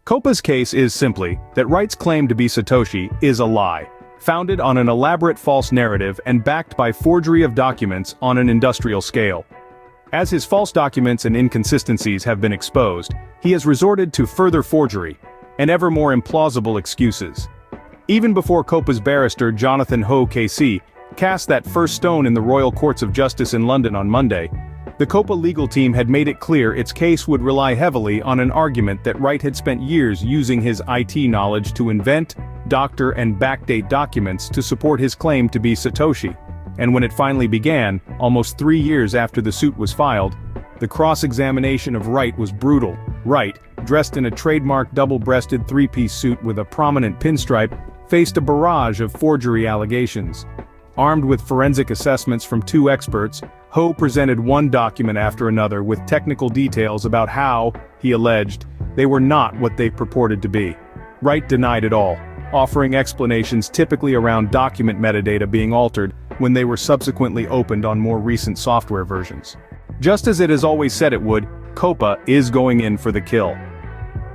COPA's case is simply that Wright's claim to be Satoshi is a lie, founded on an elaborate false narrative and backed by forgery of documents on an industrial scale. As his false documents and inconsistencies have been exposed, he has resorted to further forgery and ever more implausible excuses. Even before COPA's barrister Jonathan Ho KC cast that first stone in the Royal Courts of Justice in London on Monday, the COPA legal team had made it clear its case would rely heavily on an argument that Wright had spent years using his IT knowledge to invent, doctor and backdate documents to support his claim to be Satoshi. And when it finally began, almost 3 years after the suit was filed, the cross-examination of Wright was brutal. Wright, dressed in a trademark double-breasted three-piece suit with a prominent pinstripe, faced a barrage of forgery allegations. Armed with forensic assessments from 2 experts, Ho presented one document after another with technical details about how, he alleged, they were not what they purported to be. Wright denied it all, offering explanations typically around document metadata being altered when they were subsequently opened on more recent software versions. Just as it has always said it would, COPA is going in for the kill.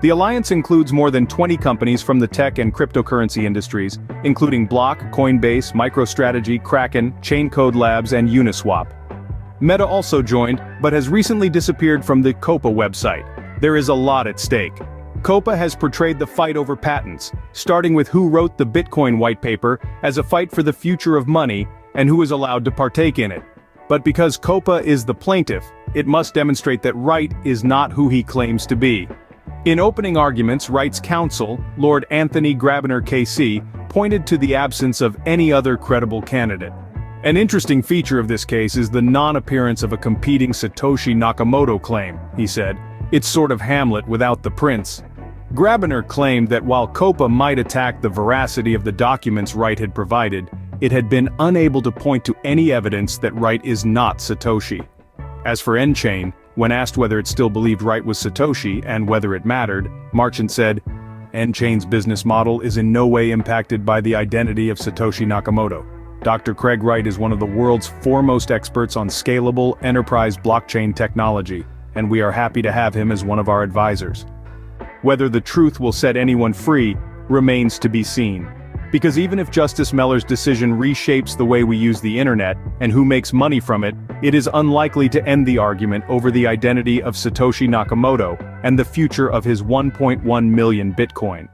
The alliance includes more than 20 companies from the tech and cryptocurrency industries, including Block, Coinbase, MicroStrategy, Kraken, Chaincode Labs, and Uniswap. Meta also joined, but has recently disappeared from the COPA website. There is a lot at stake. COPA has portrayed the fight over patents, starting with who wrote the Bitcoin white paper, as a fight for the future of money, and who is allowed to partake in it. But because COPA is the plaintiff, it must demonstrate that Wright is not who he claims to be. In opening arguments, Wright's counsel, Lord Anthony Grabiner KC, pointed to the absence of any other credible candidate. An interesting feature of this case is the non-appearance of a competing Satoshi Nakamoto claim, he said. It's sort of Hamlet without the prince. Grabiner claimed that while COPA might attack the veracity of the documents Wright had provided, it had been unable to point to any evidence that Wright is not Satoshi. As for N-Chain, when asked whether it still believed Wright was Satoshi and whether it mattered, Marchant said, N-Chain's business model is in no way impacted by the identity of Satoshi Nakamoto. Dr. Craig Wright is one of the world's foremost experts on scalable enterprise blockchain technology, and we are happy to have him as one of our advisors. Whether the truth will set anyone free remains to be seen. Because even if Justice Meller's decision reshapes the way we use the internet and who makes money from it, it is unlikely to end the argument over the identity of Satoshi Nakamoto and the future of his 1.1 million Bitcoin.